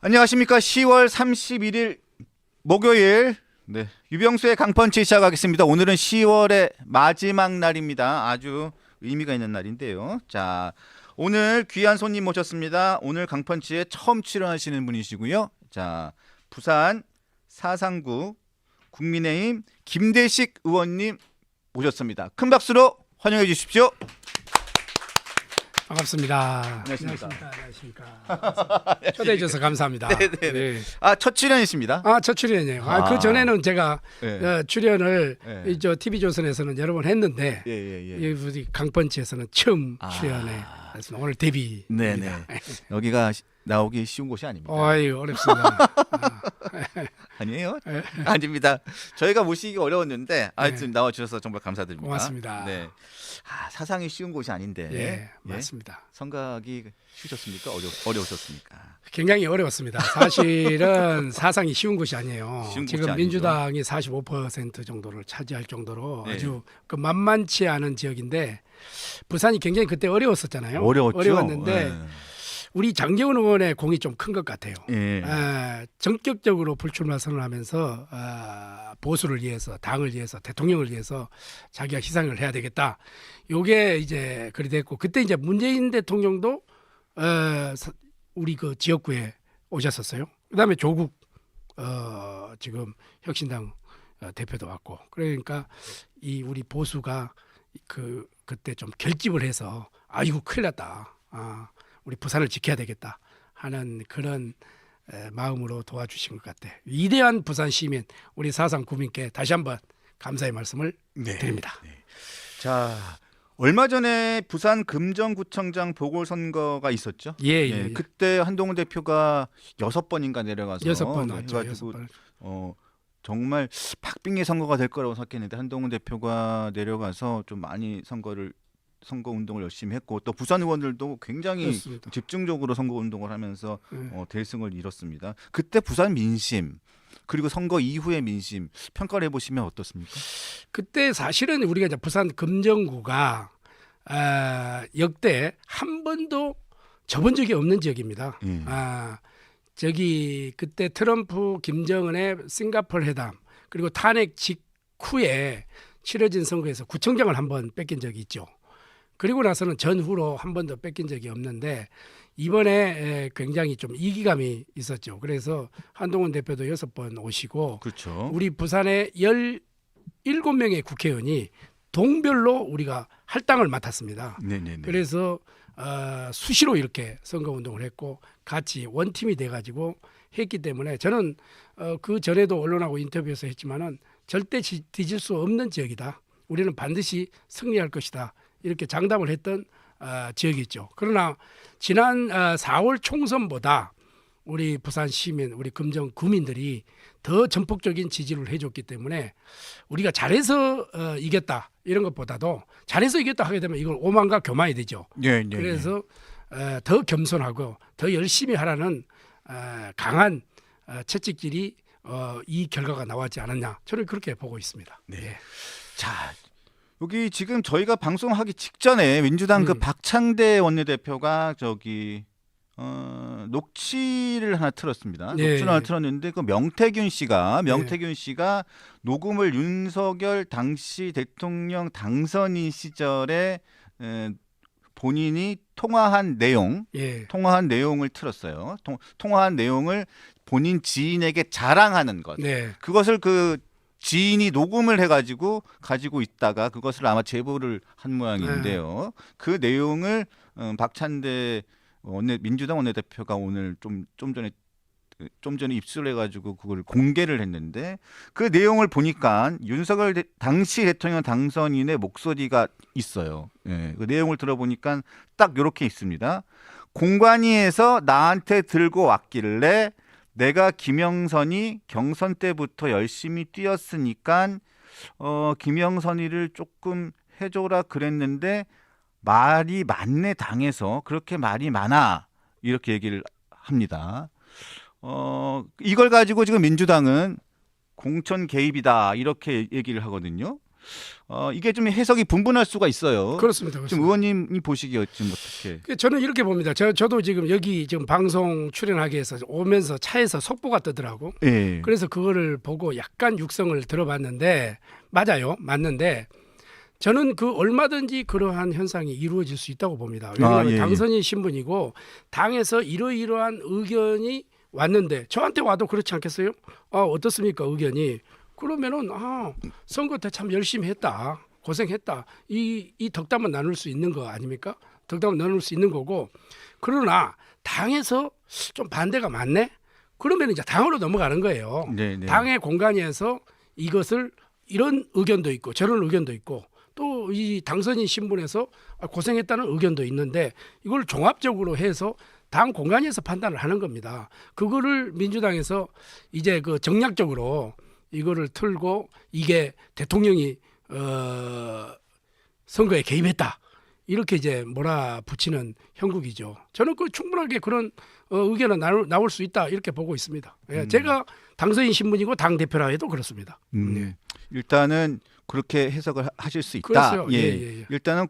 안녕하십니까. 10월 31일 목요일 유병수의 강펀치 시작하겠습니다. 오늘은 10월의 마지막 날입니다. 아주 의미가 있는 날인데요. 자, 오늘 귀한 손님 모셨습니다. 오늘 강펀치에 처음 출연하시는 분이시고요. 자, 부산 사상구 국민의힘 김대식 의원님 모셨습니다. 큰 박수로 환영해 주십시오. 반갑습니다. 안녕하십니까. 안녕하십니까. 초대해 주셔서 감사합니다. 네네네. 네. 첫 출연이십니다. 첫 출연이에요. 그 전에는 제가 네. 출연을 네. 저 TV조선에서는 여러 번 했는데 예. 우리 강펀치에서는 처음 출연해. 그래서 오늘 데뷔. 네네. 여기가 나오기 쉬운 곳이 아닙니다. 어렵습니다. 아니에요? 아닙니다. 저희가 모시기 어려웠는데 하여튼 네. 나와주셔서 정말 감사드립니다. 고맙습니다. 네. 사상이 쉬운 곳이 아닌데. 예, 맞습니다. 선거하기 쉬우셨습니까? 어려우셨습니까? 굉장히 어려웠습니다. 사실은 사상이 쉬운 것이 아니에요. 쉬운 곳이 지금 아니죠. 민주당이 45% 정도를 차지할 정도로 네. 아주 만만치 않은 지역인데 부산이 굉장히 그때 어려웠었잖아요. 어려웠죠. 어려웠는데 네. 우리 장제원 의원의 공이 좀 큰 것 같아요. 예. 전격적으로 불출마 선언하면서 보수를 위해서, 당을 위해서, 대통령을 위해서 자기가 희생을 해야 되겠다. 요게 이제 그리 됐고 그때 이제 문재인 대통령도 우리 그 지역구에 오셨었어요. 그다음에 조국 지금 혁신당 대표도 왔고 그러니까 이 우리 보수가 그때 좀 결집을 해서 이거 큰일 났다. 우리 부산을 지켜야 되겠다 하는 그런 마음으로 도와주신 것 같아. 위대한 부산 시민 우리 사상 구민께 다시 한번 감사의 말씀을 드립니다. 네. 자, 얼마 전에 부산 금정구청장 보궐선거가 있었죠. 예. 그때 한동훈 대표가 6번인가 내려가서 6번 왔죠. 해가지고 6번. 정말 박빙의 선거가 될 거라고 생각했는데 한동훈 대표가 내려가서 좀 많이 선거 운동을 열심히 했고 또 부산 의원들도 굉장히 그렇습니다. 집중적으로 선거 운동을 하면서 대승을 이뤘습니다. 그때 부산 민심 그리고 선거 이후의 민심 평가를 해보시면 어떻습니까? 그때 사실은 우리가 이제 부산 금정구가 역대 한 번도 접은 적이 없는 지역입니다. 저기 그때 트럼프 김정은의 싱가포르 회담 그리고 탄핵 직후에 치러진 선거에서 구청장을 한 번 뺏긴 적이 있죠. 그리고 나서는 전후로 한 번도 뺏긴 적이 없는데 이번에 굉장히 좀 이기감이 있었죠. 그래서 한동훈 대표도 6번 오시고 그렇죠. 우리 부산의 17명의 국회의원이 동별로 우리가 할당을 맡았습니다. 네네네. 그래서 수시로 이렇게 선거운동을 했고 같이 원팀이 돼가지고 했기 때문에 저는 그 전에도 언론하고 인터뷰에서 했지만은 절대 뒤질 수 없는 지역이다. 우리는 반드시 승리할 것이다. 이렇게 장담을 했던 지역이 있죠. 그러나 지난 4월 총선보다 우리 부산 시민, 우리 금정 구민들이 더 전폭적인 지지를 해줬기 때문에 우리가 잘해서 이겼다 이런 것보다도 잘해서 이겼다 하게 되면 이걸 오만과 교만이 되죠. 네. 그래서 더 겸손하고 더 열심히 하라는 강한 채찍질이 이 결과가 나왔지 않았냐. 저는 그렇게 보고 있습니다. 네. 자, 여기 지금 저희가 방송하기 직전에 민주당 그 박창대 원내대표가 저기 녹취를 하나 틀었습니다. 네. 녹취를 하나 틀었는데 그 명태균 씨가 녹음을 윤석열 당시 대통령 당선인 시절에 본인이 통화한 내용을 틀었어요. 통화한 내용을 본인 지인에게 자랑하는 것. 그것을 그 지인이 녹음을 해가지고 가지고 있다가 그것을 아마 제보를 한 모양인데요. 그 내용을 박찬대 민주당 원내대표가 오늘 좀 전에 입수해가지고 그걸 공개를 했는데 그 내용을 보니까 윤석열 당시 대통령 당선인의 목소리가 있어요. 그 내용을 들어보니까 딱 이렇게 있습니다. 공관위에서 나한테 들고 왔길래 내가 김영선이 경선 때부터 열심히 뛰었으니까 김영선이를 조금 해줘라 그랬는데 말이 많네 당해서 그렇게 말이 많아 이렇게 얘기를 합니다. 이걸 가지고 지금 민주당은 공천 개입이다 이렇게 얘기를 하거든요. 이게 좀 해석이 분분할 수가 있어요. 그렇습니다. 지금 의원님이 보시기에 지금 어떻게? 저는 이렇게 봅니다. 저도 지금 여기 지금 방송 출연하기 위해서 오면서 차에서 속보가 뜨더라고. 예. 그래서 그거를 보고 약간 육성을 들어봤는데 맞아요. 맞는데 저는 그 얼마든지 그러한 현상이 이루어질 수 있다고 봅니다. 왜냐하면 예. 당선인 신분이고 당에서 이러이러한 의견이 왔는데 저한테 와도 그렇지 않겠어요? 어떻습니까 의견이? 그러면은 선거 때 참 열심히 했다. 고생했다. 이 덕담은 나눌 수 있는 거 아닙니까? 덕담은 나눌 수 있는 거고. 그러나 당에서 좀 반대가 많네. 그러면 이제 당으로 넘어가는 거예요. 네, 네. 당의 공간에서 이것을 이런 의견도 있고 저런 의견도 있고 또 이 당선인 신분에서 고생했다는 의견도 있는데 이걸 종합적으로 해서 당 공간에서 판단을 하는 겁니다. 그거를 민주당에서 이제 그 정략적으로 이거를 틀고 이게 대통령이 선거에 개입했다. 이렇게 이제 몰아붙이는 형국이죠. 저는 그 충분하게 그런 의견은 나올 수 있다 이렇게 보고 있습니다. 예, 제가 당선인 신분이고 당 대표라 해도 그렇습니다. 네. 일단은 그렇게 해석을 하실 수 있다. 그렇죠. 예. 일단은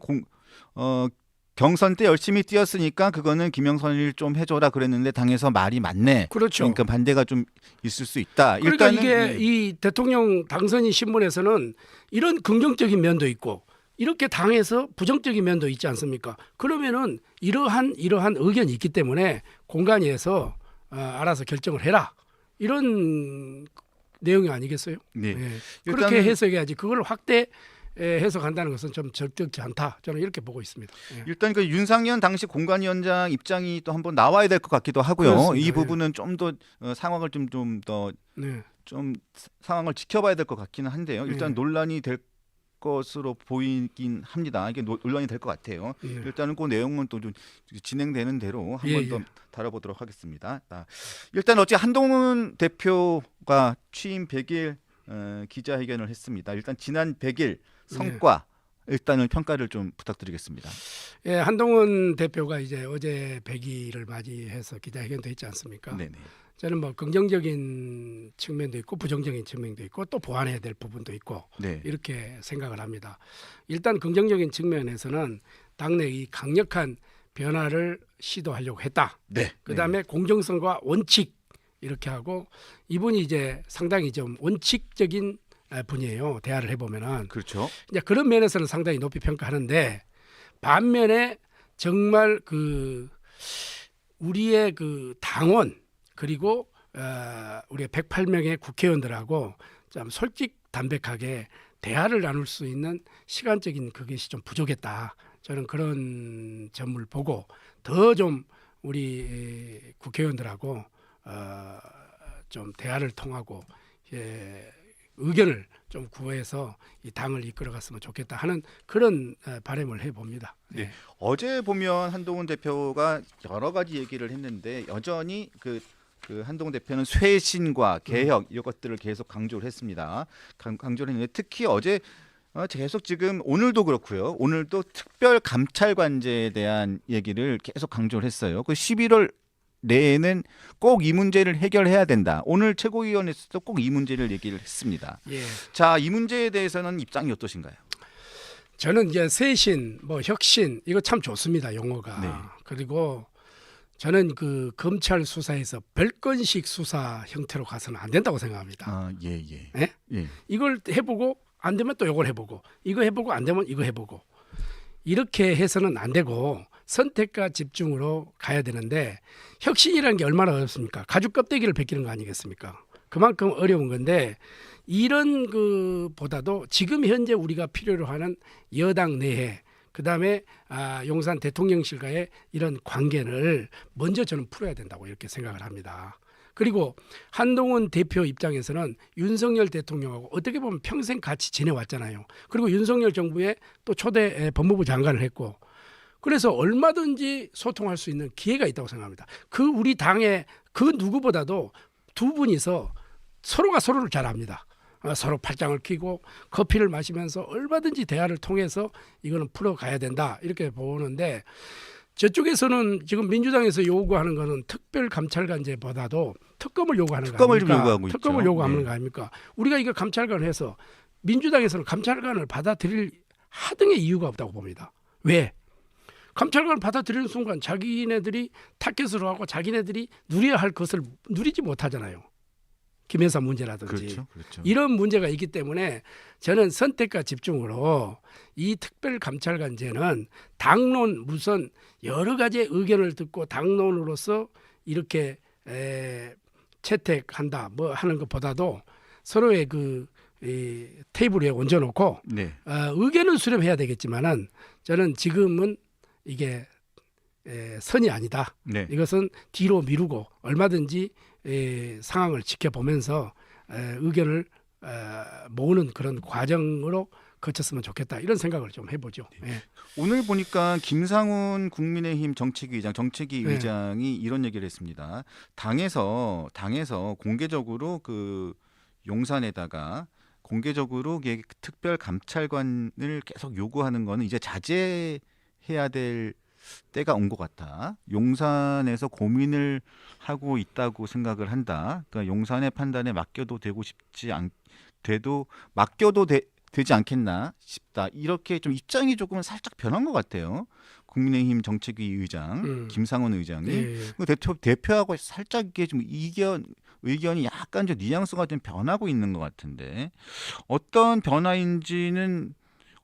경선 때 열심히 뛰었으니까 그거는 김영선을 좀 해줘라 그랬는데 당에서 말이 많네. 그렇죠. 그러니까 반대가 좀 있을 수 있다. 그러니까 일단은 이게 이 대통령 당선인 신분에서는 이런 긍정적인 면도 있고 이렇게 당에서 부정적인 면도 있지 않습니까? 그러면은 이러한 의견이 있기 때문에 공간에서 알아서 결정을 해라 이런 내용이 아니겠어요? 네. 예. 그렇게 해석해야지 그걸 확대 해석한다는 것은 좀 적절치 않다. 저는 이렇게 보고 있습니다. 예. 일단 그 윤상현 당시 공관위원장 입장이 또 한번 나와야 될 것 같기도 하고요. 그렇습니다. 이 부분은 좀 더 상황을 좀 더 네. 좀 상황을 지켜봐야 될 것 같기는 한데요. 일단 네. 논란이 될 것으로 보이긴 합니다. 이게 논란이 될 것 같아요. 네. 일단은 그 내용은 또 좀 진행되는 대로 한 번 더 예. 다뤄보도록 하겠습니다. 일단 어제 한동훈 대표가 취임 100일 기자회견을 했습니다. 일단 지난 100일 성과 일단은 평가를 좀 부탁드리겠습니다. 예, 한동훈 대표가 이제 어제 100일을 맞이해서 기자회견도 했지 않습니까? 네네. 저는 뭐 긍정적인 측면도 있고 부정적인 측면도 있고 또 보완해야 될 부분도 있고 네. 이렇게 생각을 합니다. 일단 긍정적인 측면에서는 당내 이 강력한 변화를 시도하려고 했다. 네. 그다음에 공정성과 원칙 이렇게 하고 이분이 이제 상당히 좀 원칙적인 분이에요. 대화를 해보면은 그렇죠. 이제 그런 면에서는 상당히 높이 평가하는데 반면에 정말 그 우리의 그 당원 그리고 우리의 108명의 국회의원들하고 좀 솔직담백하게 대화를 나눌 수 있는 시간적인 그것이 좀 부족했다. 저는 그런 점을 보고 더 좀 우리 국회의원들하고 좀 대화를 통하고 의견을 좀 구해서 이 당을 이끌어갔으면 좋겠다 하는 그런 바람을 해봅니다. 네. 어제 보면 한동훈 대표가 여러 가지 얘기를 했는데 여전히 그 한동훈 대표는 쇄신과 개혁 이것들을 계속 강조를 했습니다. 강조를 했는데 특히 어제 계속 지금 오늘도 그렇고요. 오늘도 특별 감찰관제에 대한 얘기를 계속 강조를 했어요. 그 11월 내에는 꼭 이 문제를 해결해야 된다. 오늘 최고위원회에서도 꼭 이 문제를 얘기를 했습니다. 예. 자, 이 문제에 대해서는 입장이 어떠신가요? 저는 이제 쇄신, 뭐 혁신 이거 참 좋습니다 용어가. 네. 그리고 저는 그 검찰 수사에서 별건식 수사 형태로 가서는 안 된다고 생각합니다. 예. 예? 이걸 해보고 안 되면 또 이걸 해보고 이거 해보고 안 되면 이거 해보고 이렇게 해서는 안 되고 선택과 집중으로 가야 되는데 혁신이라는 게 얼마나 어렵습니까? 가죽 껍데기를 벗기는 거 아니겠습니까? 그만큼 어려운 건데 이런 보다도 지금 현재 우리가 필요로 하는 여당 내에 그다음에 용산 대통령실과의 이런 관계를 먼저 저는 풀어야 된다고 이렇게 생각을 합니다. 그리고 한동훈 대표 입장에서는 윤석열 대통령하고 어떻게 보면 평생 같이 지내왔잖아요. 그리고 윤석열 정부의 또 초대 법무부 장관을 했고 그래서 얼마든지 소통할 수 있는 기회가 있다고 생각합니다. 우리 당의 그 누구보다도 두 분이서 서로가 서로를 잘 압니다. 서로 팔짱을 끼고 커피를 마시면서 얼마든지 대화를 통해서 이거는 풀어가야 된다 이렇게 보는데 저쪽에서는 지금 민주당에서 요구하는 거는 특별감찰관제보다도 특검을 요구하는 거 아닙니까? 특검을 요구하고 있죠. 특검을 요구하는 네. 거 아닙니까? 우리가 이거 감찰관을 해서 민주당에서는 감찰관을 받아들일 하등의 이유가 없다고 봅니다. 왜? 감찰관을 받아들이는 순간 자기네들이 타켓으로 하고 자기네들이 누려야 할 것을 누리지 못하잖아요. 김현사 문제라든지 그렇죠. 그렇죠. 이런 문제가 있기 때문에 저는 선택과 집중으로 이 특별감찰관제는 당론 무슨 여러 가지 의견을 듣고 당론으로서 이렇게 채택한다 뭐 하는 것보다도 서로의 이 테이블 위에 얹어놓고 네. 의견을 수렴해야 되겠지만은 저는 지금은 이게 선이 아니다. 네. 이것은 뒤로 미루고 얼마든지 상황을 지켜보면서 의견을 모으는 그런 과정으로 거쳤으면 좋겠다 이런 생각을 좀 해보죠. 예. 오늘 보니까 김상훈 국민의힘 정책위 의장, 정책위 네. 의장이 이런 얘기를 했습니다. 당에서 공개적으로 그 용산에다가 공개적으로 특별 감찰관을 계속 요구하는 거는 이제 자제해야 될 때가 온 것 같다. 용산에서 고민을 하고 있다고 생각을 한다. 그러니까 용산의 판단에 맡겨도 되지 않겠나 싶다. 이렇게 좀 입장이 조금 살짝 변한 것 같아요. 국민의힘 정책위 의장 김상훈 의장이 예. 대표하고 살짝 이게 좀 의견이 약간 좀 뉘앙스가 좀 변하고 있는 것 같은데 어떤 변화인지는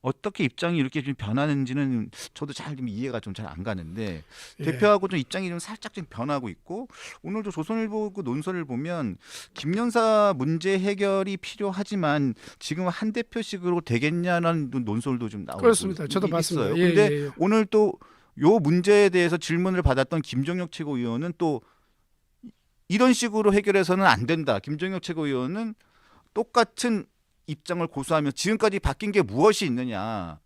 어떻게 입장이 이렇게 좀 변하는지는 저도 잘 좀 이해가 좀 잘 안 가는데 예. 대표하고 좀 입장이 좀 살짝 좀 변하고 있고 오늘도 조선일보 그 논설을 보면 김연사 문제 해결이 필요하지만 지금 한 대표식으로 되겠냐는 논설도 좀 나오고 그렇습니다. 저도 봤습니다. 있어요. 예, 근데 예, 예. 오늘 또 요 문제에 대해서 질문을 받았던 김종혁 최고위원은 또 이런 식으로 해결해서는 안 된다. 김종혁 최고위원은 똑같은 입장을 고수하며 지금까지 바뀐 게 무엇이 있느냐.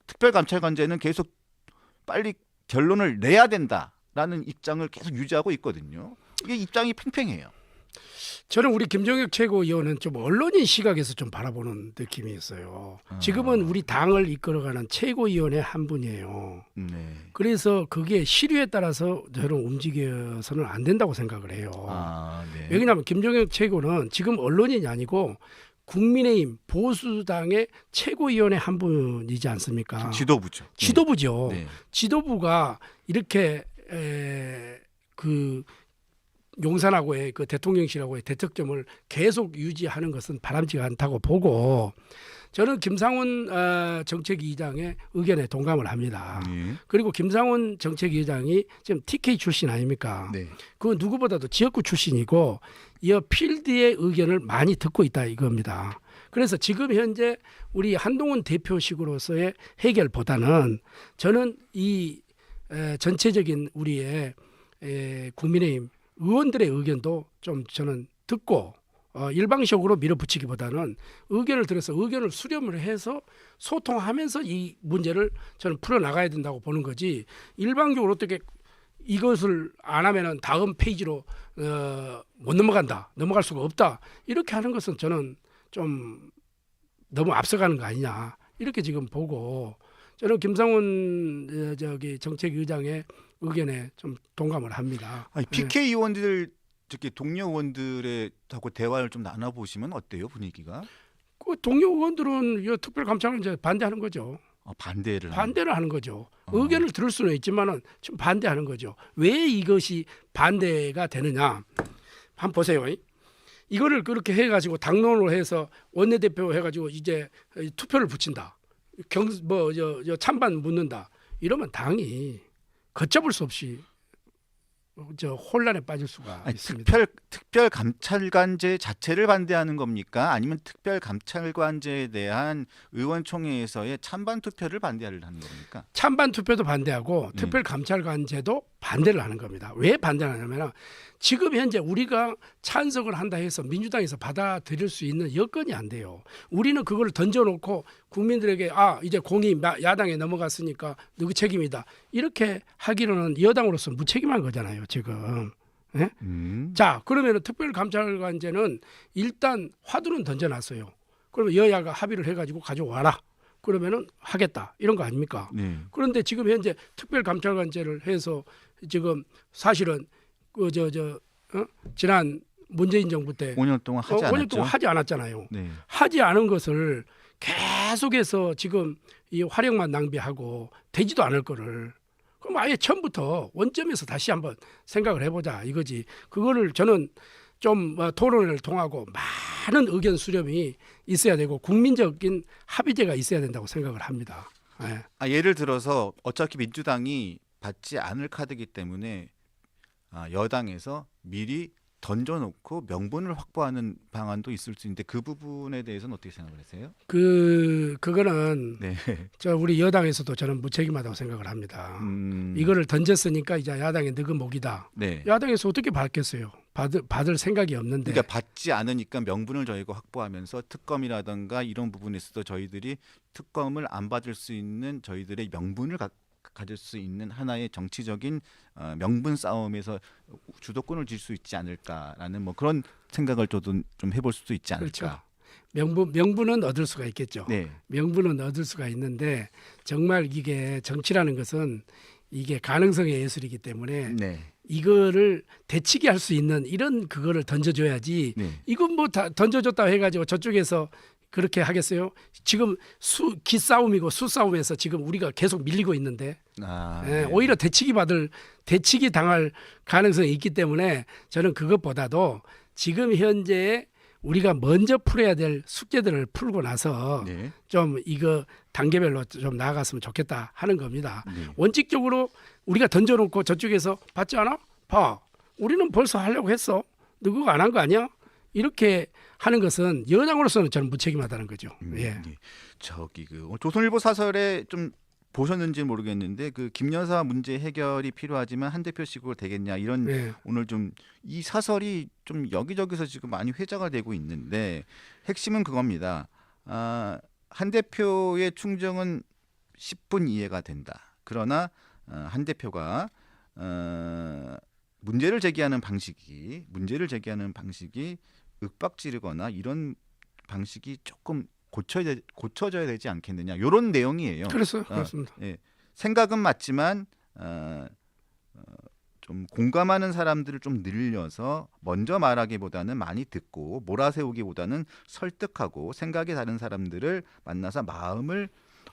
특별감찰관제는 계속 빨리 결론을 내야 된다라는 입장을 계속 유지하고 있거든요. 이게 입장이 팽팽해요. 저는 우리 김종혁 최고위원은 좀 언론인 시각에서 좀 바라보는 느낌이 있어요. 지금은 우리 당을 이끌어가는 최고위원의 한 분이에요. 네. 그래서 그게 시류에 따라서 저는 움직여서는 안 된다고 생각을 해요. 네. 왜냐하면 김종혁 최고는 지금 언론인이 아니고 국민의힘 보수당의 최고위원의 한 분이지 않습니까? 지도부죠. 지도부죠. 네. 지도부가 이렇게 그 용산하고의 그 대통령실하고의 대척점을 계속 유지하는 것은 바람직하지 않다고 보고 저는 김상훈 정책위의장의 의견에 동감을 합니다. 그리고 김상훈 정책위의장이 지금 TK 출신 아닙니까? 네. 그 누구보다도 지역구 출신이고 이 필드의 의견을 많이 듣고 있다 이겁니다. 그래서 지금 현재 우리 한동훈 대표식으로서의 해결보다는 저는 이 전체적인 우리의 국민의힘 의원들의 의견도 좀 저는 듣고 일방적으로 밀어붙이기보다는 의견을 들어서 의견을 수렴을 해서 소통하면서 이 문제를 저는 풀어나가야 된다고 보는 거지 일방적으로 어떻게 이것을 안 하면은 다음 페이지로 못 넘어갈 수가 없다 이렇게 하는 것은 저는 좀 너무 앞서가는 거 아니냐 이렇게 지금 보고 저는 김상훈 정책위의장의 의견에 좀 동감을 합니다. 아니, PK 의원들 특히 동료 의원들하고 대화를 좀 나눠보시면 어때요 분위기가? 그 동료 의원들은 이 특별감찰관제 반대하는 거죠. 반대를 하는 거죠. 의견을 들을 수는 있지만은 좀 반대하는 거죠. 왜 이것이 반대가 되느냐? 한번 보세요. 이거를 그렇게 해가지고 당론으로 해서 원내대표 해가지고 이제 투표를 붙인다. 찬반 묻는다. 이러면 당이 걷잡을 수 없이 혼란에 빠질 수가 있습니다. 특별 감찰관제 자체를 반대하는 겁니까? 아니면 특별 감찰관제에 대한 의원총회에서의 찬반 투표를 반대하는 겁니까? 찬반 투표도 반대하고 특별 감찰관제도 반대를 하는 겁니다. 왜 반대를 하냐면 지금 현재 우리가 찬성을 한다 해서 민주당에서 받아들일 수 있는 여건이 안 돼요. 우리는 그걸 던져놓고 국민들에게 이제 공이 야당에 넘어갔으니까 누구 책임이다. 이렇게 하기로는 여당으로서 무책임한 거잖아요. 지금. 네? 자, 그러면 특별감찰관제는 일단 화두는 던져놨어요. 그러면 여야가 합의를 해가지고 가져와라. 그러면은 하겠다. 이런 거 아닙니까? 네. 그런데 지금 현재 특별감찰관제를 해서 지금 사실은 지난 문재인 정부 때 5년 동안 하지 5년 않았죠. 동안 하지 않았잖아요. 네. 하지 않은 것을 계속해서 지금 이 화력만 낭비하고 되지도 않을 거를 그럼 아예 처음부터 원점에서 다시 한번 생각을 해보자 이거지. 그거를 저는 좀 토론을 통하고 많은 의견 수렴이 있어야 되고 국민적인 합의제가 있어야 된다고 생각을 합니다. 예. 예를 들어서 어차피 민주당이 받지 않을 카드이기 때문에 여당에서 미리 던져놓고 명분을 확보하는 방안도 있을 수 있는데 그 부분에 대해서는 어떻게 생각을 하세요? 그거는 네. 우리 여당에서도 저는 무책임하다고 생각을 합니다. 이거를 던졌으니까 이제 야당의 느그목이다. 네. 야당에서 어떻게 받겠어요? 받을 생각이 없는데. 그러니까 받지 않으니까 명분을 저희가 확보하면서 특검이라든가 이런 부분에서도 저희들이 특검을 안 받을 수 있는 저희들의 명분을 가질 수 있는 하나의 정치적인 명분 싸움에서 주도권을 쥘 수 있지 않을까라는 뭐 그런 생각을 저도 좀 해볼 수도 있지 않을까. 그렇죠. 명분은 얻을 수가 있겠죠. 네. 명분은 얻을 수가 있는데 정말 이게 정치라는 것은 이게 가능성의 예술이기 때문에 네. 이거를 대치기 할 수 있는 이런 그거를 던져줘야지. 네. 이건 뭐 다 던져줬다 해가지고 저쪽에서 그렇게 하겠어요? 지금 기싸움이고 수싸움에서 지금 우리가 계속 밀리고 있는데 네. 오히려 대치기 당할 가능성이 있기 때문에 저는 그것보다도 지금 현재 우리가 먼저 풀어야 될 숙제들을 풀고 나서 네. 좀 이거 단계별로 좀 나아갔으면 좋겠다 하는 겁니다. 네. 원칙적으로 우리가 던져놓고 저쪽에서 받지 않아? 봐. 우리는 벌써 하려고 했어. 너 그거 안 한 거 아니야? 이렇게 하는 것은 여당으로서는 저는 무책임하다는 거죠. 예. 네. 저기 조선일보 사설에 좀 보셨는지 모르겠는데 그 김여사 문제 해결이 필요하지만 한 대표씩으로 되겠냐 이런 예. 오늘 좀 이 사설이 좀 여기저기서 지금 많이 회자가 되고 있는데 핵심은 그겁니다. 한 대표의 충정은 10분 이해가 된다. 그러나 한 대표가 문제를 제기하는 방식이 윽박지르거나 이런 방식이 조금 고쳐져야 되지 않겠느냐 이런 내용이에요. 그렇습니다. 예. 생각은 맞지만 좀 공감하는 사람들을 좀 늘려서 먼저 말하기보다는 많이 듣고 몰아세우기보다는 설득하고 생각이 다른 사람들을 만나서 마음을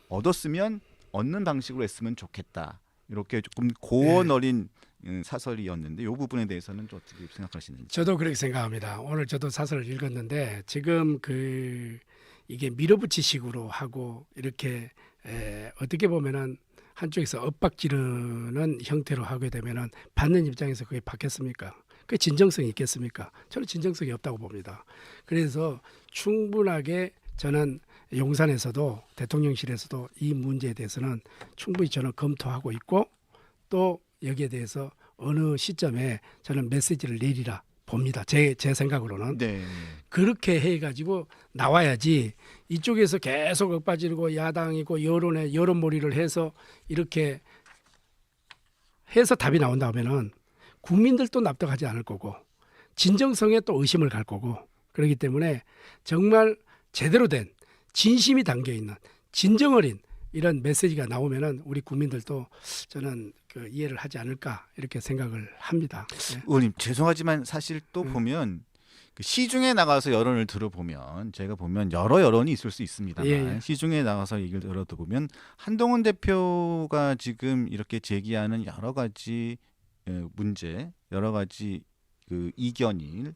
얻는 방식으로 했으면 좋겠다. 이렇게 조금 고원 어린 사설이었는데 이 부분에 대해서는 좀 어떻게 생각하시는지? 저도 그렇게 생각합니다. 오늘 저도 사설을 읽었는데 지금 이게 밀어붙이식으로 하고 이렇게 어떻게 보면은 한쪽에서 엇박지르는 형태로 하게 되면은 받는 입장에서 그게 받겠습니까? 그 진정성이 있겠습니까? 저는 진정성이 없다고 봅니다. 그래서 충분하게 저는 용산에서도 대통령실에서도 이 문제에 대해서는 충분히 저는 검토하고 있고 또 여기에 대해서 어느 시점에 저는 메시지를 내리라 봅니다. 제 생각으로는. 네. 그렇게 해가지고 나와야지 이쪽에서 계속 엇빠지고 야당이고 여론몰이를 해서 이렇게 해서 답이 나온다 하면은 국민들도 납득하지 않을 거고 진정성에 또 의심을 갈 거고 그렇기 때문에 정말 제대로 된 진심이 담겨 있는 진정 어린 이런 메시지가 나오면은 우리 국민들도 저는 이해를 하지 않을까 이렇게 생각을 합니다. 네. 의원님 죄송하지만 사실 또 보면 시중에 나가서 여론을 들어보면 제가 보면 여러 여론이 있을 수 있습니다만 예. 시중에 나가서 얘기를 들어보면 한동훈 대표가 지금 이렇게 제기하는 여러 가지 문제, 여러 가지 이견에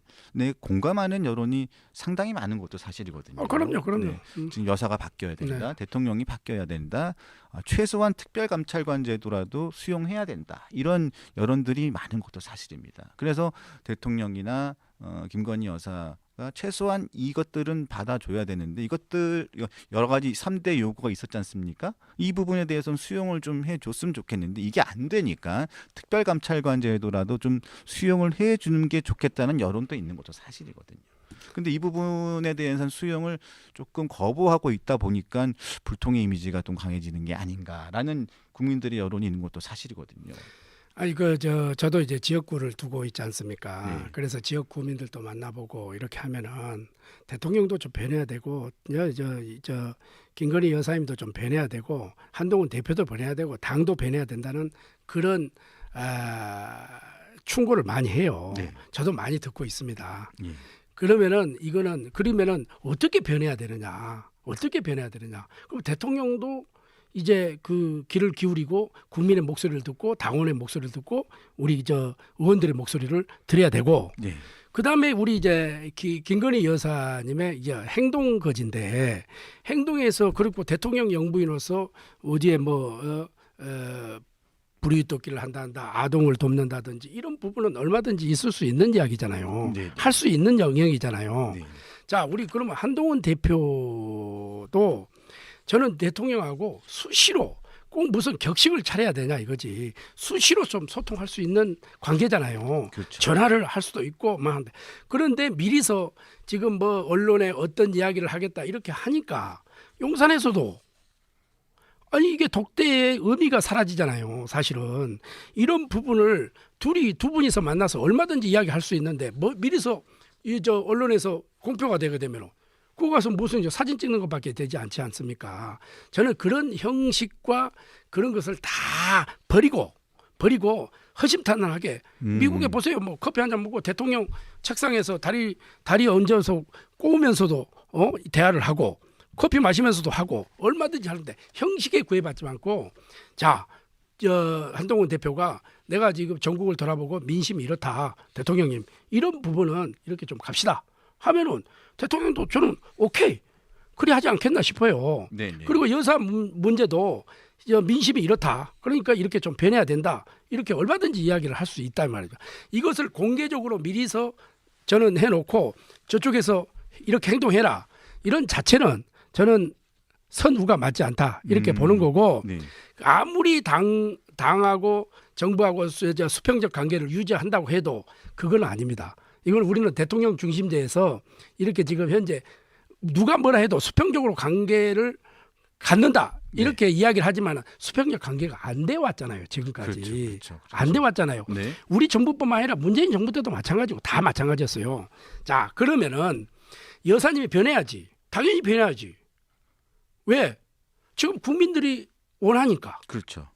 공감하는 여론이 상당히 많은 것도 사실이거든요. 그럼요. 네. 지금 여사가 바뀌어야 된다. 대통령이 바뀌어야 된다. 최소한 특별감찰관 제도라도 수용해야 된다. 이런 여론들이 많은 것도 사실입니다. 그래서 대통령이나 김건희 여사가 최소한 이것들은 받아줘야 되는데 이것들 여러 가지 3대 요구가 있었지 않습니까? 이 부분에 대해서는 수용을 좀 해줬으면 좋겠는데 이게 안 되니까 특별감찰관 제도라도 좀 수용을 해주는 게 좋겠다는 여론도 있는 것도 사실이거든요. 근데 이 부분에 대해서는 수용을 조금 거부하고 있다 보니까 불통의 이미지가 좀 강해지는 게 아닌가라는 국민들의 여론이 있는 것도 사실이거든요. 저도 이제 지역구를 두고 있지 않습니까? 네. 그래서 지역 구민들도 만나보고 이렇게 하면은 대통령도 좀 변해야 되고, 저 김건희 여사님도 좀 변해야 되고, 한동훈 대표도 변해야 되고, 당도 변해야 된다는 그런 충고를 많이 해요. 네. 저도 많이 듣고 있습니다. 예. 그러면은 그러면은 어떻게 변해야 되느냐? 어떻게 변해야 되느냐? 그럼 대통령도 이제 그 귀를 기울이고 국민의 목소리를 듣고 당원의 목소리를 듣고 우리 의원들의 목소리를 들어야 되고 네. 그다음에 우리 이제 김건희 여사님의 이제 행동 거지인데 행동에서 그리고 대통령 영부인으로서 어디에 불이웃돕기를 한다 아동을 돕는다든지 이런 부분은 얼마든지 있을 수 있는 이야기잖아요. 네. 할 수 있는 영역이잖아요. 네. 자, 우리 그러면 한동훈 대표도 저는 대통령하고 수시로 꼭 무슨 격식을 차려야 되냐 이거지. 수시로 좀 소통할 수 있는 관계잖아요. 그렇죠. 전화를 할 수도 있고 막 한데 그런데 미리서 지금 언론에 어떤 이야기를 하겠다 이렇게 하니까 용산에서도 아니 이게 독대의 의미가 사라지잖아요. 사실은 이런 부분을 두 분이서 만나서 얼마든지 이야기할 수 있는데 미리서 언론에서 공표가 되게 되면 그거 가서 무슨 사진 찍는 것밖에 되지 않지 않습니까? 저는 그런 형식과 그런 것을 다 버리고 허심탄회하게 미국에 보세요. 커피 한 잔 먹고 대통령 책상에서 다리 얹어서 꼬우면서도 대화를 하고 커피 마시면서도 하고 얼마든지 하는데 형식에 구애받지 않고 자 한동훈 대표가 내가 지금 전국을 돌아보고 민심이 이렇다 대통령님 이런 부분은 이렇게 좀 갑시다 하면은 대통령도 저는 오케이 그리 하지 않겠나 싶어요. 네네. 그리고 여사 문제도 민심이 이렇다 그러니까 이렇게 좀 변해야 된다 이렇게 얼마든지 이야기를 할 수 있다 말이죠. 이것을 공개적으로 미리서 저는 해놓고 저쪽에서 이렇게 행동해라 이런 자체는 저는 선후가 맞지 않다 이렇게 보는 거고 네. 아무리 당하고 정부하고 수평적 관계를 유지한다고 해도 그건 아닙니다. 이걸 우리는 대통령 중심제에서 이렇게 지금 현재 누가 뭐라 해도 수평적으로 관계를 갖는다 이렇게 이야기를 하지만 수평적 관계가 안 돼 왔잖아요 지금까지. 그렇죠. 안 돼 왔잖아요. 네. 우리 정부뿐만 아니라 문재인 정부 때도 마찬가지고 다 마찬가지였어요. 자 그러면은 여사님이 변해야지. 당연히 변해야지. 왜? 지금 국민들이 원하니까. 그렇죠.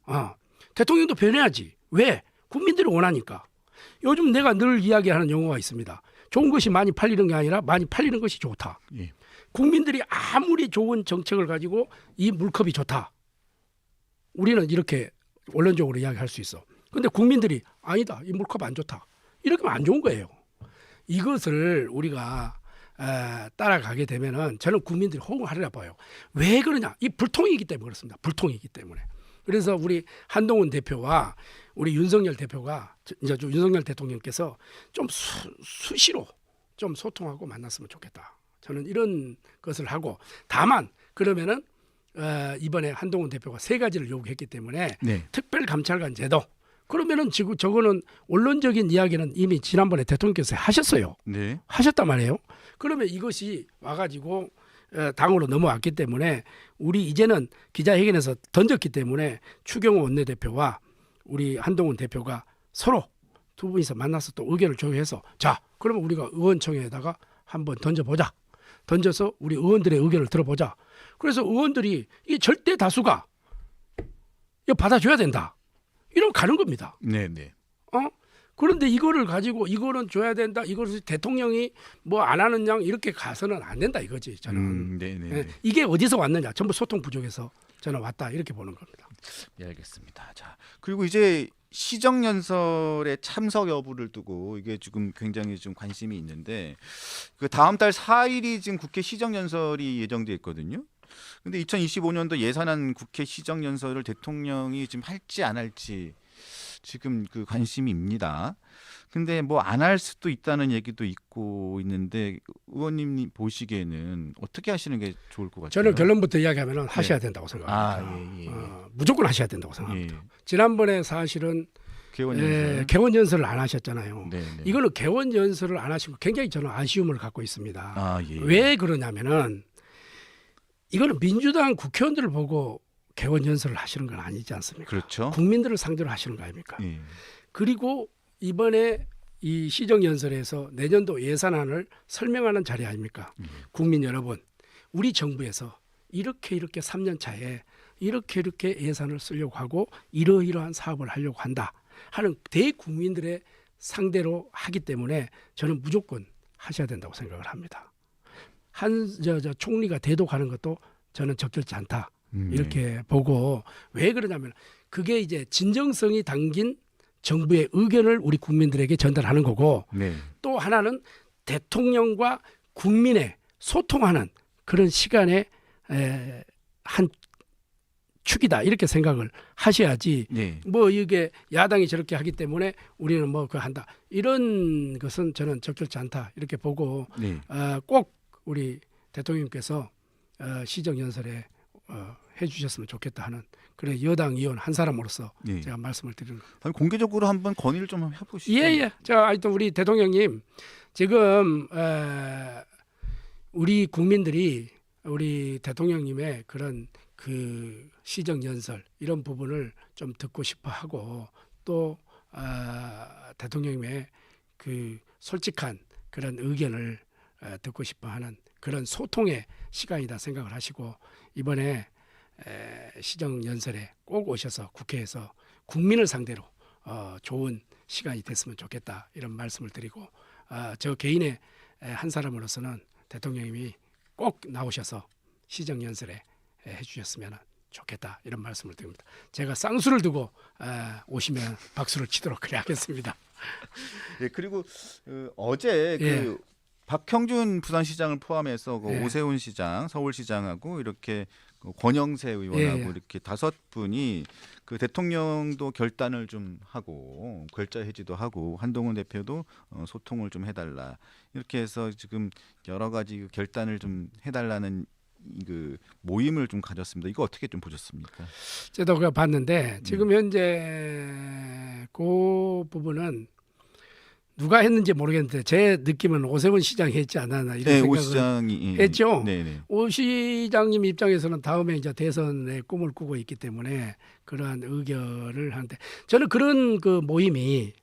대통령도 변해야지. 왜? 국민들이 원하니까. 요즘 내가 늘 이야기하는 용어가 있습니다. 좋은 것이 많이 팔리는 게 아니라 많이 팔리는 것이 좋다. 예. 국민들이 아무리 좋은 정책을 가지고 이 물컵이 좋다. 우리는 이렇게 원론적으로 이야기할 수 있어. 근데 국민들이 아니다. 이 물컵 안 좋다. 이렇게 하면 안 좋은 거예요. 이것을 우리가 따라가게 되면은 저는 국민들이 호응하리라 봐요. 왜 그러냐? 이 불통이기 때문에 그렇습니다. 불통이기 때문에. 그래서 우리 한동훈 대표와 우리 윤석열 대표가 이제 윤석열 대통령께서 좀 수시로 좀 소통하고 만났으면 좋겠다. 저는 이런 것을 하고 다만 그러면은 이번에 한동훈 대표가 3가지를 요구했기 때문에 네. 특별감찰관 제도 그러면은 지금 저거는 원론적인 이야기는 이미 지난번에 대통령께서 하셨어요. 네. 하셨단 말이에요. 그러면 이것이 와가지고 당으로 넘어왔기 때문에 우리 이제는 기자회견에서 던졌기 때문에 추경호 원내대표와 우리 한동훈 대표가 서로 두 분이서 만나서 또 의견을 조율해서 자 그러면 우리가 의원총회에다가 한번 던져보자. 던져서 우리 의원들의 의견을 들어보자. 그래서 의원들이 이 절대 다수가 이거 받아줘야 된다. 이러면 가는 겁니다. 네네. 그런데 이거를 가지고 이거는 줘야 된다. 이것을 대통령이 뭐 안 하는 양 이렇게 가서는 안 된다 이거지 저는. 네네. 이게 어디서 왔느냐? 전부 소통 부족에서 저는 왔다 이렇게 보는 겁니다. 예, 알겠습니다. 자, 그리고 이제 시정연설의 참석 여부를 두고 이게 지금 굉장히 좀 관심이 있는데 그 다음 달 4일이 지금 국회 시정연설이 예정돼 있거든요. 근데 2025년도 예산안 국회 시정연설을 대통령이 지금 할지 안 할지 지금 그 관심입니다. 근데 뭐 안 할 수도 있다는 얘기도 있고 있는데 의원님 보시기에는 어떻게 하시는 게 좋을 것 같아요? 저는 결론부터 이야기하면 하셔야 된다고 생각합니다. 예. 무조건 하셔야 된다고 생각합니다. 예. 지난번에 사실은 개원연설. 개원 연설을 안 하셨잖아요. 네. 이거는 개원 연설을 안 하시고 굉장히 저는 아쉬움을 갖고 있습니다. 예. 왜 그러냐면은 이거는 민주당 국회의원들을 보고 개원 연설을 하시는 건 아니지 않습니까? 그렇죠. 국민들을 상대로 하시는 거 아닙니까? 예. 그리고 이번에 이 시정연설에서 내년도 예산안을 설명하는 자리 아닙니까? 국민 여러분, 우리 정부에서 이렇게 3년 차에 이렇게 예산을 쓰려고 하고 이러이러한 사업을 하려고 한다 하는 대국민들의 상대로 하기 때문에 저는 무조건 하셔야 된다고 생각을 합니다. 저 총리가 대독하는 것도 저는 적절치 않다. 이렇게 보고 왜 그러냐면 그게 이제 진정성이 담긴 정부의 의견을 우리 국민들에게 전달하는 거고 네. 또 하나는 대통령과 국민의 소통하는 그런 시간의 한 축이다 이렇게 생각을 하셔야지 네. 뭐 이게 야당이 저렇게 하기 때문에 우리는 뭐 그거 한다 이런 것은 저는 적절치 않다 이렇게 보고 네. 꼭 우리 대통령께서 시정연설에 해주셨으면 좋겠다 하는 그래 여당 의원 한 사람으로서 네. 제가 말씀을 드리는 겁니다. 아니, 공개적으로 한번 건의를 좀 해보시죠. 예예. 자, 하여튼 우리 대통령님 지금 우리 국민들이 우리 대통령님의 그런 그 시정연설 이런 부분을 좀 듣고 싶어하고 또 대통령님의 그 솔직한 그런 의견을 듣고 싶어하는 그런 소통의 시간이다 생각을 하시고 이번에 시정연설에 꼭 오셔서 국회에서 국민을 상대로 좋은 시간이 됐으면 좋겠다 이런 말씀을 드리고 저 개인의 한 사람으로서는 대통령님이 꼭 나오셔서 시정연설에 해주셨으면 좋겠다 이런 말씀을 드립니다. 제가 쌍수를 두고 오시면 박수를 치도록 그래 하겠습니다. 네, 그리고 어제 예. 그 박형준 부산시장을 포함해서 그 예. 오세훈 시장, 서울시장하고 이렇게 그 권영세 의원하고 예. 이렇게 5분이 그 대통령도 결단을 좀 하고 결자 해지도 하고 한동훈 대표도 소통을 좀 해달라 이렇게 해서 지금 여러 가지 그 결단을 좀 해달라는 그 모임을 좀 가졌습니다. 이거 어떻게 좀 보셨습니까? 저도 그거 봤는데 지금 현재 그 부분은 누가 했는지 모르겠는데 제 느낌은 오세훈 시장이 했지 않았나 이런 네, 오 생각을 시장이 했죠. 네네. 오 시장님 입장에서는 다음에 이제 대선의 꿈을 꾸고 있기 때문에 그러한 의견을 하는데 저는 그런 그 모임이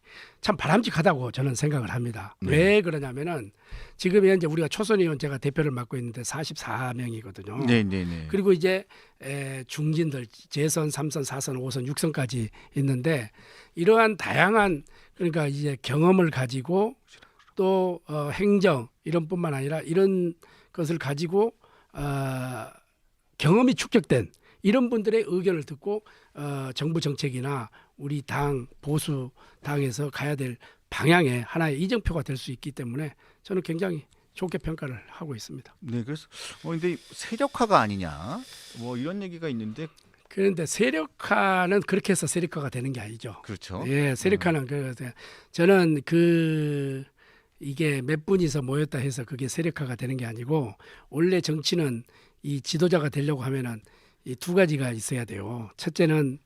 참 바람직하다고 저는 생각을 합니다. 네. 왜 그러냐면은 지금 현재 우리가 초선 의원 제가 대표를 맡고 있는데 44명이거든요. 네네네. 그리고 이제 중진들 재선, 3선, 4선, 5선, 6선까지 있는데 이러한 다양한 그러니까 이제 경험을 가지고 또 행정 이런 뿐만 아니라 이런 것을 가지고 경험이 축적된 이런 분들의 의견을 듣고 정부 정책이나 우리 당 보수 당에서 가야 될 방향의 하나의 이정표가 될 수 있기 때문에 저는 굉장히 좋게 평가를 하고 있습니다. 네, 그래서 근데 세력화가 아니냐 뭐 이런 얘기가 있는데 그런데 세력화는 그렇게 해서 세력화가 되는 게 아니죠. 그렇죠. 예, 세력화는 저는 이게 몇 분이서 모였다 해서 그게 세력화가 되는 게 아니고 원래 정치는 이 지도자가 되려고 하면은 이 두 가지가 있어야 돼요. 첫째는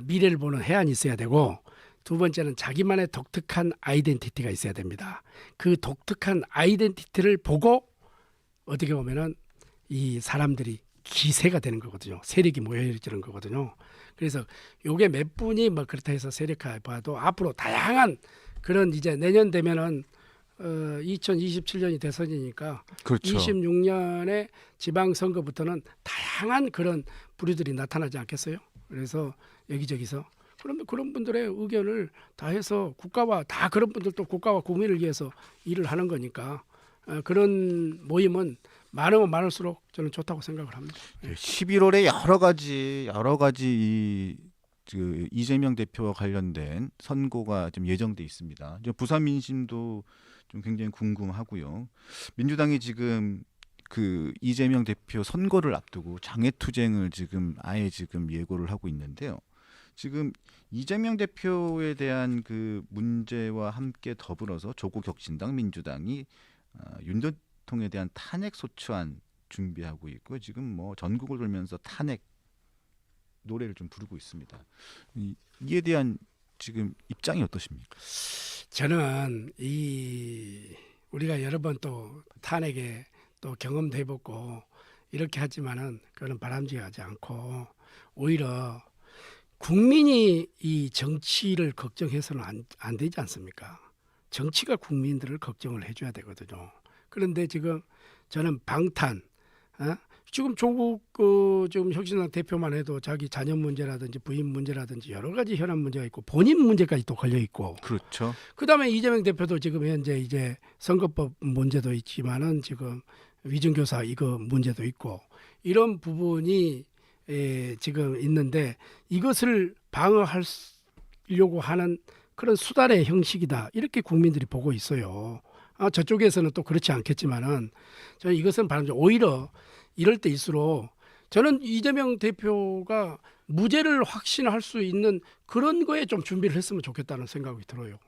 미래를 보는 해안이 있어야 되고 두 번째는 자기만의 독특한 아이덴티티가 있어야 됩니다. 그 독특한 아이덴티티를 보고 어떻게 보면은 이 사람들이 기세가 되는 거거든요. 세력이 모여지는 거거든요. 그래서 요게 몇 분이 뭐 그렇다 해서 세력화 봐도 앞으로 다양한 그런 이제 내년 되면은 2027년이 대선이니까 그렇죠. 26년에 지방선거부터는 다양한 그런 부류들이 나타나지 않겠어요? 그래서 여기저기서 그러면 그런 분들의 의견을 다 해서 국가와 다 그런 분들도 국가와 국민을 위해서 일을 하는 거니까 그런 모임은 많으면 많을수록 저는 좋다고 생각을 합니다. 11월에 여러 가지 그 이재명 대표와 관련된 선고가 좀 예정돼 있습니다. 부산 민심도 좀 굉장히 궁금하고요. 민주당이 지금 그 이재명 대표 선거를 앞두고 장외투쟁을 지금 아예 지금 예고를 하고 있는데요. 지금 이재명 대표에 대한 그 문제와 함께 더불어서 조국혁신당 민주당이 윤 대통령에 대한 탄핵 소추안 준비하고 있고 지금 뭐 전국을 돌면서 탄핵 노래를 좀 부르고 있습니다. 이에 대한 지금 입장이 어떠십니까? 저는 우리가 여러 번 또 탄핵에 또 경험도 해보고 이렇게 하지만은 그거는 바람직하지 않고 오히려 국민이 이 정치를 걱정해서는 안 되지 않습니까? 정치가 국민들을 걱정을 해줘야 되거든요. 그런데 지금 저는 방탄, 지금 조국 지금 혁신당 대표만 해도 자기 자녀 문제라든지 부인 문제라든지 여러 가지 현안 문제가 있고 본인 문제까지 또 걸려 있고. 그렇죠. 그다음에 이재명 대표도 지금 현재 이제 선거법 문제도 있지만은 지금 위증교사 이거 문제도 있고 이런 부분이 지금 있는데 이것을 방어하려고 하는 그런 수단의 형식이다 이렇게 국민들이 보고 있어요. 저쪽에서는 또 그렇지 않겠지만은 저는 이것은 바람직한 오히려 이럴 때일수록 저는 이재명 대표가 무죄를 확신할 수 있는 그런 거에 좀 준비를 했으면 좋겠다는 생각이 들어요.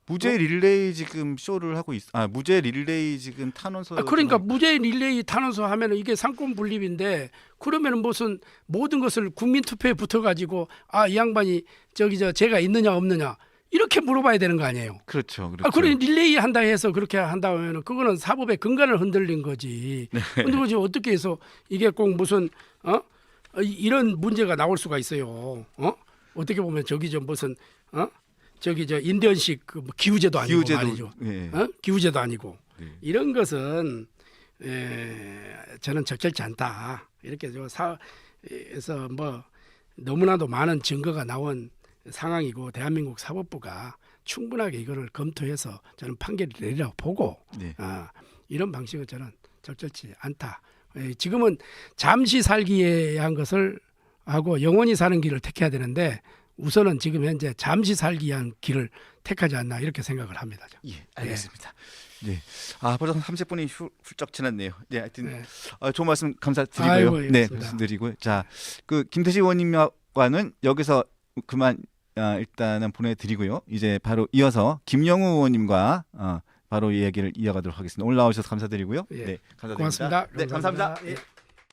무죄 릴레이 지금 쇼를 하고 무죄 릴레이 지금 탄원서. 그러니까 무죄 릴레이 탄원서 하면은 이게 상권 분립인데 그러면은 무슨 모든 것을 국민 투표에 붙어 가지고 이 양반이 제가 있느냐 없느냐 이렇게 물어봐야 되는 거 아니에요. 그렇죠. 그렇죠. 그래 릴레이 한다 해서 그렇게 한다 하면은 그거는 사법의 근간을 흔들린 거지. 근데 그지 어떻게 해서 이게 꼭 무슨 이런 문제가 나올 수가 있어요. 어떻게 보면 무슨 인디언식 뭐 기우제도 아니고 말이죠. 예. 기우제도 아니고 네. 이런 것은 저는 적절치 않다. 이렇게 사에서 뭐 너무나도 많은 증거가 나온 상황이고 대한민국 사법부가 충분하게 이거를 검토해서 저는 판결을 내리라고 보고 네. 이런 방식은 저는 적절치 않다. 지금은 잠시 살기에 의한 것을 하고 영원히 사는 길을 택해야 되는데 우선은 지금 현재 잠시 살기 위한 길을 택하지 않나 이렇게 생각을 합니다. 예, 알겠습니다. 네. 벌써 30분이 훌쩍 지났네요. 네, 하여튼 좋은 말씀 감사드리고요. 아이고, 네, 말씀드리고요. 자, 김태식 의원님과는 여기서 그만 일단은 보내드리고요. 이제 바로 이어서 김영우 의원님과 바로 이야기를 이어가도록 하겠습니다. 오늘 나오셔서 감사드리고요. 예. 네, 감사드립니다. 고맙습니다. 네, 감사합니다. 감사합니다. 예.